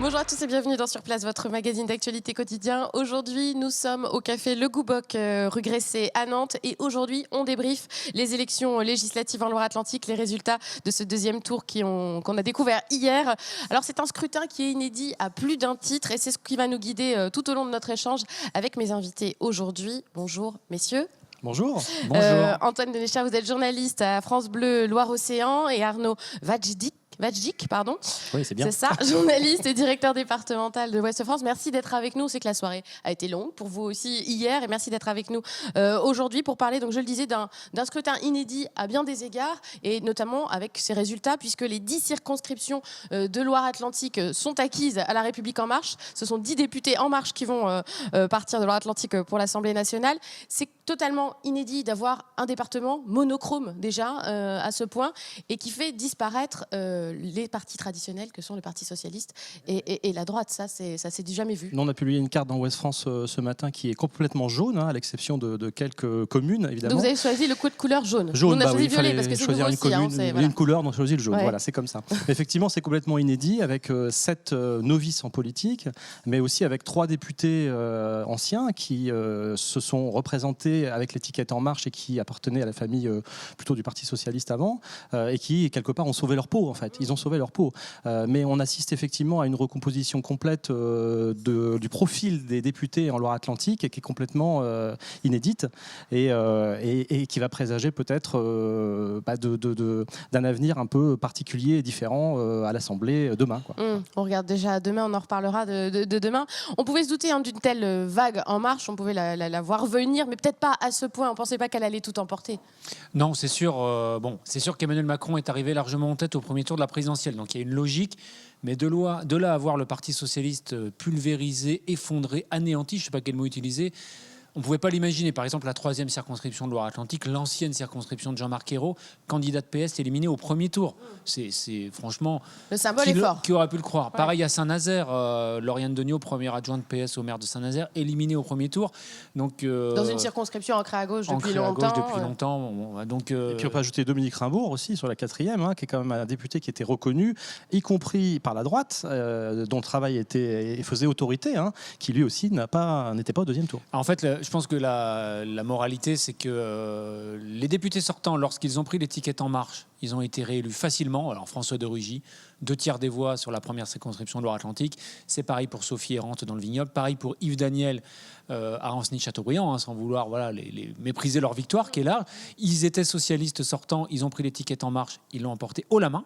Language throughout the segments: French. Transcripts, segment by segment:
Bonjour à tous et bienvenue dans Sur Place, votre magazine d'actualité quotidien. Aujourd'hui, nous sommes au café Le Gouboc, rue Gressé à Nantes. Et aujourd'hui, on débriefe les élections législatives en Loire-Atlantique, les résultats de ce deuxième tour qu'on a découvert hier. Alors, c'est un scrutin qui est inédit à plus d'un titre et c'est ce qui va nous guider tout au long de notre échange avec mes invités aujourd'hui. Bonjour, messieurs. Bonjour. Bonjour. Antoine Denéchard, vous êtes journaliste à France Bleu Loire-Océan et Arnaud Vajdic, pardon. Oui, c'est bien. C'est ça, journaliste et directeur départemental de Ouest France. Merci d'être avec nous. C'est que la soirée a été longue pour vous aussi hier et merci d'être avec nous aujourd'hui pour parler, donc je le disais, d'un scrutin inédit à bien des égards et notamment avec ses résultats puisque les 10 circonscriptions de Loire-Atlantique sont acquises à La République En Marche. Ce sont 10 députés En Marche qui vont partir de Loire-Atlantique pour l'Assemblée nationale. C'est totalement inédit d'avoir un département monochrome déjà à ce point et qui fait disparaître les partis traditionnels que sont le Parti socialiste et la droite. Ça s'est jamais vu. Nous, on a publié une carte dans Ouest France ce matin qui est complètement jaune, à l'exception de quelques communes, évidemment. Donc vous avez choisi le code couleur jaune. Jaune, on a choisi il violet fallait parce que c'est choisir nouveau une aussi, commune, voilà. une couleur, on a choisi le jaune. Ouais. Voilà, c'est comme ça. Effectivement, c'est complètement inédit avec 7 novices en politique, mais aussi avec 3 députés anciens qui se sont représentés avec l'étiquette En Marche et qui appartenaient à la famille plutôt du Parti socialiste avant et qui, quelque part, ont sauvé leur peau, en fait. Ils ont sauvé leur peau. Mais on assiste effectivement à une recomposition complète du profil des députés en Loire-Atlantique et qui est complètement inédite et qui va présager peut-être d'un avenir un peu particulier et différent à l'Assemblée demain, quoi. On regarde déjà demain, on en reparlera de demain. On pouvait se douter d'une telle vague En Marche, on pouvait la voir venir, mais peut-être pas à ce point. On ne pensait pas qu'elle allait tout emporter. Non, c'est sûr. C'est sûr qu'Emmanuel Macron est arrivé largement en tête au premier tour de la présidentielle. Donc il y a une logique. Mais de là à voir le Parti socialiste pulvérisé, effondré, anéanti, je ne sais pas quel mot utiliser, on ne pouvait pas l'imaginer. Par exemple, la 3e circonscription de Loire-Atlantique, l'ancienne circonscription de Jean-Marc Ayrault, candidat de PS éliminé au premier tour. C'est franchement... Le symbole est fort. Qui aurait pu le croire. Ouais. Pareil à Saint-Nazaire, Lauriane Degnaud, première adjointe PS au maire de Saint-Nazaire, éliminée au premier tour. Donc, dans une circonscription ancrée à gauche depuis longtemps. Donc, et puis on peut ajouter Dominique Rimbourg aussi sur la 4e, qui est quand même un député qui était reconnu, y compris par la droite, dont le travail faisait autorité, qui lui aussi n'était pas au deuxième tour. En fait, je pense que la moralité, c'est que les députés sortants, lorsqu'ils ont pris l'étiquette En Marche, ils ont été réélus facilement. Alors François de Rugy, 2/3 des voix sur la première circonscription de Loire-Atlantique. C'est pareil pour Sophie Errante dans le Vignoble, pareil pour Yves Daniel à Ancenis-Châteaubriand, sans vouloir les mépriser leur victoire qui est là. Ils étaient socialistes sortants, ils ont pris l'étiquette En Marche, ils l'ont emporté haut la main.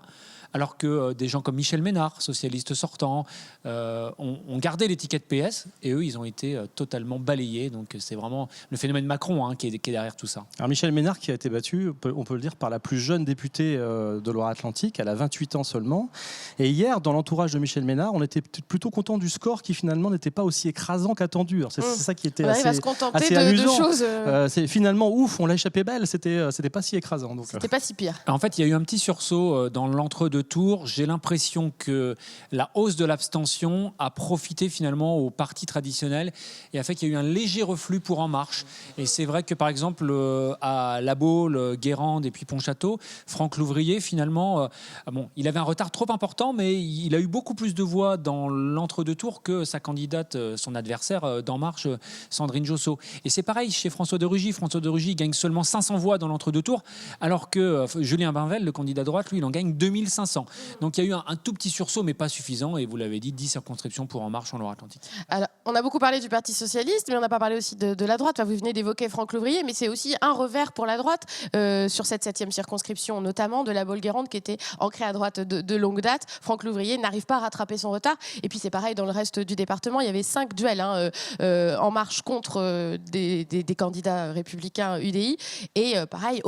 Alors que des gens comme Michel Ménard, socialiste sortant, ont gardé l'étiquette PS et eux, ils ont été totalement balayés. Donc c'est vraiment le phénomène Macron qui est derrière tout ça. Alors Michel Ménard qui a été battu, on peut le dire, par la plus jeune députée de Loire-Atlantique, elle a 28 ans seulement. Et hier, dans l'entourage de Michel Ménard, on était plutôt content du score qui finalement n'était pas aussi écrasant qu'attendu. C'est ça qui était assez amusant. De choses. C'est finalement ouf, on l'a échappé belle, c'était pas si écrasant. C'était pas si pire. En fait, il y a eu un petit sursaut dans l'entre-deux tours. J'ai l'impression que la hausse de l'abstention a profité finalement aux partis traditionnels et a fait qu'il y a eu un léger reflux pour En Marche. Et c'est vrai que par exemple à La Baule, Guérande et puis Pontchâteau, Franck Louvrier finalement, il avait un retard trop important, mais il a eu beaucoup plus de voix dans l'entre-deux tours que sa candidate, son adversaire d'En Marche, Sandrine Josso. Et c'est pareil chez François de Rugy. François de Rugy gagne seulement 500 voix dans l'entre-deux tours, alors que Julien Bainvel, le candidat de droite, lui, il en gagne 2500. Donc il y a eu un tout petit sursaut, mais pas suffisant. Et vous l'avez dit, 10 circonscriptions pour En Marche en Loire-Atlantique. Alors, on a beaucoup parlé du Parti socialiste, mais on n'a pas parlé aussi de la droite. Enfin, vous venez d'évoquer Franck Louvrier, mais c'est aussi un revers pour la droite sur cette 7e circonscription, notamment de La Baule-Guérande, qui était ancrée à droite de longue date. Franck Louvrier n'arrive pas à rattraper son retard. Et puis c'est pareil dans le reste du département. Il y avait 5 duels En Marche contre des candidats républicains UDI. Et pareil,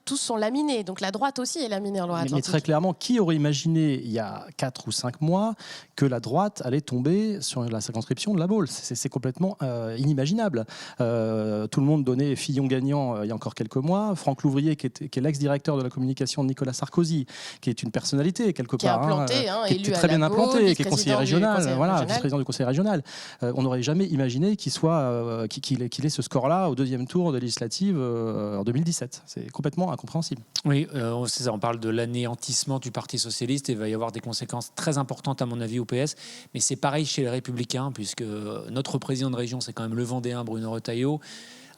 tous sont laminés. Donc la droite aussi est laminée en Loire-Atlantique. Mais très clairement, qui aurait imaginé il y a 4 ou 5 mois que la droite allait tomber sur la circonscription de La Ball. C'est complètement inimaginable. Tout le monde donnait Fillon gagnant il y a encore quelques mois. Franck Louvrier, qui est l'ex-directeur de la communication de Nicolas Sarkozy, qui est une personnalité quelque qui est part, implanté, qui est très bien implanté, qui est conseiller régional, vice-président du conseil régional. On n'aurait jamais imaginé qu'il ait ce score-là au deuxième tour de législative en 2017. C'est complètement incompréhensible. Oui, c'est ça, on parle de l'anéantissement du Parti socialiste et il va y avoir des conséquences très importantes à mon avis au PS. Mais c'est pareil chez les Républicains, puisque notre président de région, c'est quand même le Vendéen Bruno Retailleau,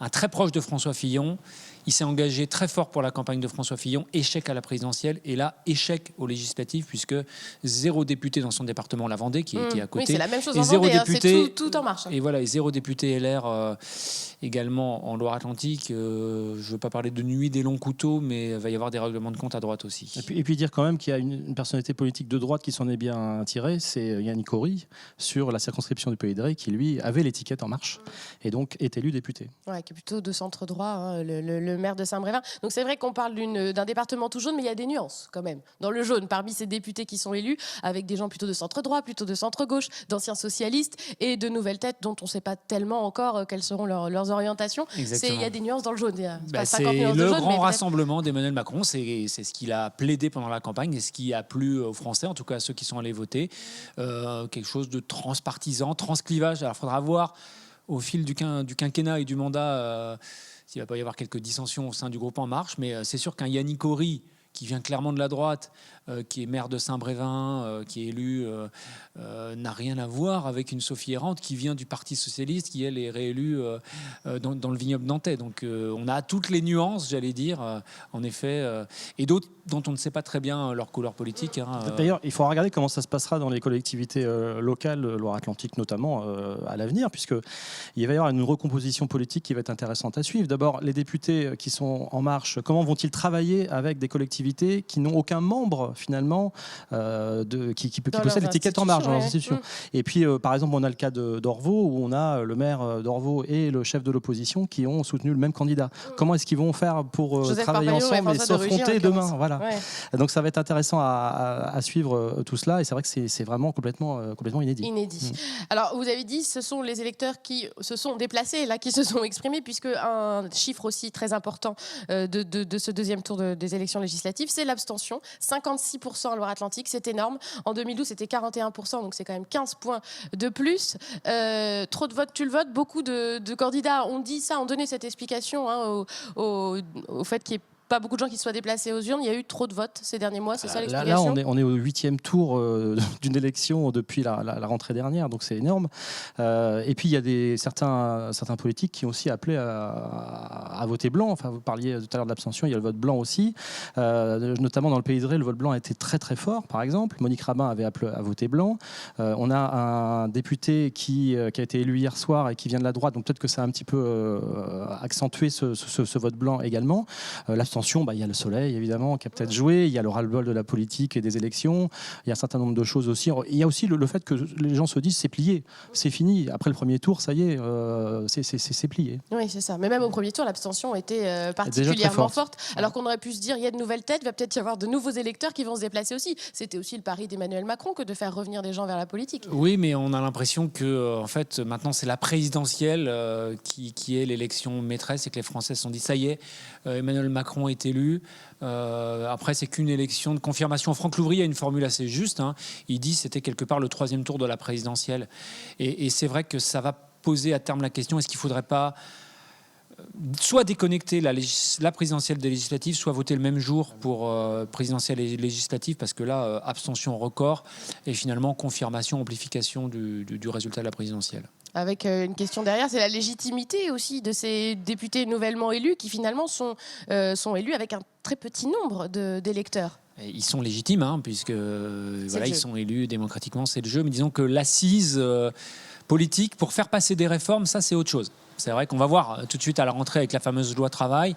un très proche de François Fillon. Il s'est engagé très fort pour la campagne de François Fillon, échec à la présidentielle, et là, échec aux législatives, puisque 0 député dans son département, la Vendée, qui est à côté. Oui, c'est la même chose et en 0 Vendée, député, tout en marche. Et voilà, et 0 député LR également en Loire-Atlantique. Je ne veux pas parler de nuit des longs couteaux, mais il va y avoir des règlements de compte à droite aussi. Et puis dire quand même qu'il y a une personnalité politique de droite qui s'en est bien tirée, c'est Yannick Horry, sur la circonscription du Pays de Ré, qui lui avait l'étiquette En Marche, et donc est élu député. Ouais, qui est plutôt de centre droit, le maire de Saint-Brévin. Donc c'est vrai qu'on parle d'un département tout jaune, mais il y a des nuances quand même dans le jaune parmi ces députés qui sont élus, avec des gens plutôt de centre droit, plutôt de centre gauche, d'anciens socialistes et de nouvelles têtes dont on ne sait pas tellement encore quelles seront leurs orientations. Il y a des nuances dans le jaune. C'est le grand rassemblement d'Emmanuel Macron. C'est ce qu'il a plaidé pendant la campagne et ce qui a plu aux Français, en tout cas à ceux qui sont allés voter. Quelque chose de transpartisan, transclivage. Alors il faudra voir au fil du quinquennat et du mandat s'il ne va pas y avoir quelques dissensions au sein du groupe En Marche, mais c'est sûr qu'un Yannick Horry, qui vient clairement de la droite, qui est maire de Saint-Brévin, qui est élu, n'a rien à voir avec une Sophie Errante qui vient du Parti socialiste, qui elle est réélue dans le vignoble nantais. Donc on a toutes les nuances, j'allais dire, en effet, et d'autres dont on ne sait pas très bien leur couleur politique. D'ailleurs, il faudra regarder comment ça se passera dans les collectivités locales, Loire-Atlantique notamment, à l'avenir, puisqu'il va y avoir une recomposition politique qui va être intéressante à suivre. D'abord, les députés qui sont En Marche, comment vont-ils travailler avec des collectivités qui n'ont aucun membre finalement qui possède l'étiquette En Marche dans leurs institutions. Et puis par exemple on a le cas d'Orvaux où on a le maire d'Orvaux et le chef de l'opposition qui ont soutenu le même candidat. Comment est-ce qu'ils vont faire pour travailler ensemble et s'affronter demain, voilà. Donc ça va être intéressant à suivre tout cela, et c'est vrai que c'est vraiment complètement inédit. Alors vous avez dit ce sont les électeurs qui se sont déplacés là, qui se sont exprimés, puisque un chiffre aussi très important de ce deuxième tour des élections législatives, c'est l'abstention. 56% en Loire-Atlantique, c'est énorme. En 2012, c'était 41%, donc c'est quand même 15 points de plus. Trop de votes, tu le votes. Beaucoup de candidats ont dit ça, ont donné cette explication au fait qu'il y ait pas beaucoup de gens qui se soient déplacés aux urnes. Il y a eu trop de votes ces derniers mois, c'est ça l'explication ? Là, on est au 8e tour d'une élection depuis la rentrée dernière, donc c'est énorme. Et puis, il y a certains politiques qui ont aussi appelé à voter blanc. Enfin, vous parliez tout à l'heure de l'abstention, il y a le vote blanc aussi. Notamment dans le Pays de Ré, le vote blanc a été très très fort, par exemple. Monique Rabin avait appelé à voter blanc. On a un député qui a été élu hier soir et qui vient de la droite, donc peut-être que ça a un petit peu accentué ce vote blanc également. L'abstention, il y a le soleil évidemment qui a peut-être joué, il y a le ras-le-bol de la politique et des élections, il y a un certain nombre de choses aussi. Il y a aussi le fait que les gens se disent c'est plié, c'est fini, après le premier tour, ça y est, c'est plié. Oui, c'est ça. Mais même au premier tour, l'abstention était particulièrement forte, alors qu'on aurait pu se dire il y a de nouvelles têtes, il va peut-être y avoir de nouveaux électeurs qui vont se déplacer aussi. C'était aussi le pari d'Emmanuel Macron que de faire revenir des gens vers la politique. Oui, mais on a l'impression que en fait, maintenant, c'est la présidentielle qui est l'élection maîtresse et que les Français se sont dit ça y est, Emmanuel Macron est élu. Après, c'est qu'une élection de confirmation. Franck Louvrier a une formule assez juste. Il dit que c'était quelque part le 3e tour de la présidentielle. Et c'est vrai que ça va poser à terme la question, est-ce qu'il ne faudrait pas soit déconnecter la présidentielle des législatives, soit voter le même jour pour présidentielle et législative, parce que là, abstention record et finalement confirmation, amplification du résultat de la présidentielle. Avec une question derrière, c'est la légitimité aussi de ces députés nouvellement élus qui finalement sont élus avec un très petit nombre d'électeurs. Ils sont légitimes, puisque ils sont élus démocratiquement, c'est le jeu. Mais disons que l'assise politique, pour faire passer des réformes, ça c'est autre chose. C'est vrai qu'on va voir tout de suite à la rentrée avec la fameuse loi travail.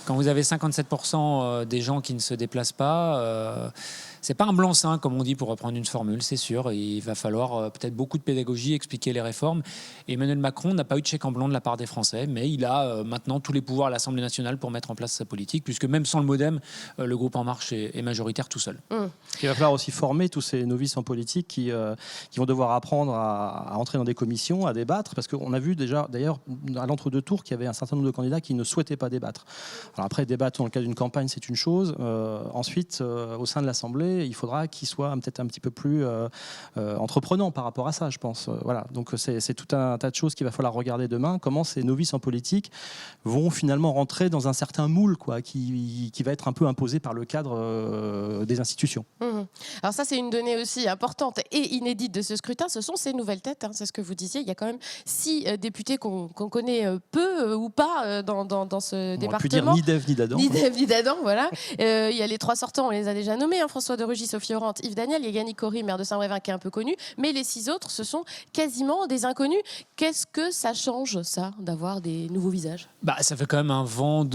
Quand vous avez 57% des gens qui ne se déplacent pas, c'est pas un blanc-seing, comme on dit, pour reprendre une formule, c'est sûr. Il va falloir peut-être beaucoup de pédagogie, expliquer les réformes. Et Emmanuel Macron n'a pas eu de chèque en blanc de la part des Français, mais il a maintenant tous les pouvoirs à l'Assemblée nationale pour mettre en place sa politique, puisque même sans le MoDem, le groupe En Marche est majoritaire tout seul. Il va falloir aussi former tous ces novices en politique qui vont devoir apprendre à entrer dans des commissions, à débattre, parce qu'on a vu déjà, d'ailleurs, à l'entre-deux tours, qu'il y avait un certain nombre de candidats qui ne souhaitaient pas débattre. Alors après, débattre dans le cadre d'une campagne, c'est une chose. Ensuite, au sein de l'Assemblée, il faudra qu'ils soient peut-être un petit peu plus entreprenants par rapport à ça, je pense. Voilà. Donc c'est tout un tas de choses qu'il va falloir regarder demain. Comment ces novices en politique vont finalement rentrer dans un certain moule, quoi, qui va être un peu imposé par le cadre des institutions. Alors ça, c'est une donnée aussi importante et inédite de ce scrutin. Ce sont ces nouvelles têtes, c'est ce que vous disiez. Il y a quand même 6 députés qu'on connaît peu ou pas dans ce département. On peut dire ni d'Ève ni d'Adam. Ni d'Ève ni d'Adam, voilà. Il y a les 3 sortants, on les a déjà nommés, François de Rugy, Sophie Orante, Yves Daniel. Il y a Yannick Cory, maire de Saint-Brévin, qui est un peu connu. Mais les 6 autres, ce sont quasiment des inconnus. Qu'est-ce que ça change, ça, d'avoir des nouveaux visages ? Ça fait quand même un vent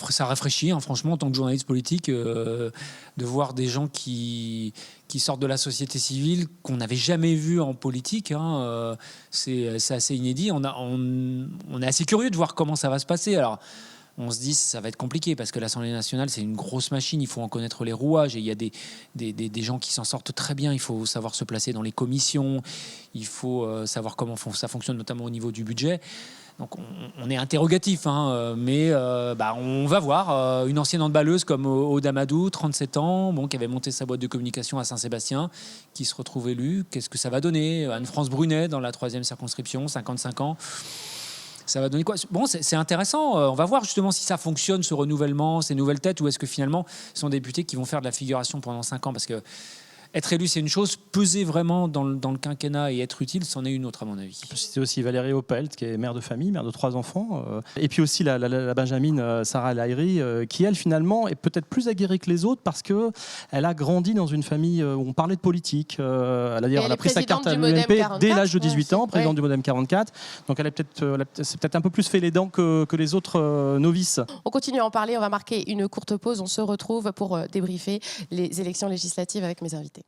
ça rafraîchit, franchement, en tant que journaliste politique, de voir des gens qui sortent de la société civile, qu'on n'avait jamais vu en politique. C'est assez inédit. On est assez curieux de voir comment ça va se passer. Alors, on se dit ça va être compliqué parce que l'Assemblée nationale, c'est une grosse machine. Il faut en connaître les rouages. Et il y a des gens qui s'en sortent très bien. Il faut savoir se placer dans les commissions. Il faut savoir comment ça fonctionne, notamment au niveau du budget. Donc on est interrogatif, mais on va voir. Une ancienne handballeuse comme Aude Amadou, 37 ans, qui avait monté sa boîte de communication à Saint-Sébastien, qui se retrouve élue. Qu'est-ce que ça va donner ? Anne-France Brunet, dans la 3e circonscription, 55 ans. Ça va donner quoi ? Bon, c'est intéressant. On va voir justement si ça fonctionne, ce renouvellement, ces nouvelles têtes, ou est-ce que finalement, ce sont des députés qui vont faire de la figuration pendant 5 ans ? Parce que être élu, c'est une chose. Peser vraiment dans le quinquennat et être utile, c'en est une autre, à mon avis. C'était aussi Valérie Opelt, qui est mère de famille, mère de 3 enfants. Et puis aussi la Benjamine Sarah El Haïry, qui, elle, finalement, est peut-être plus aguerrie que les autres parce qu'elle a grandi dans une famille où on parlait de politique. Elle a pris sa carte à l'UMP dès l'âge de 18 ans, présidente du MoDem 44. Donc elle c'est peut-être un peu plus fait les dents que les autres novices. On continue à en parler. On va marquer une courte pause. On se retrouve pour débriefer les élections législatives avec mes invités.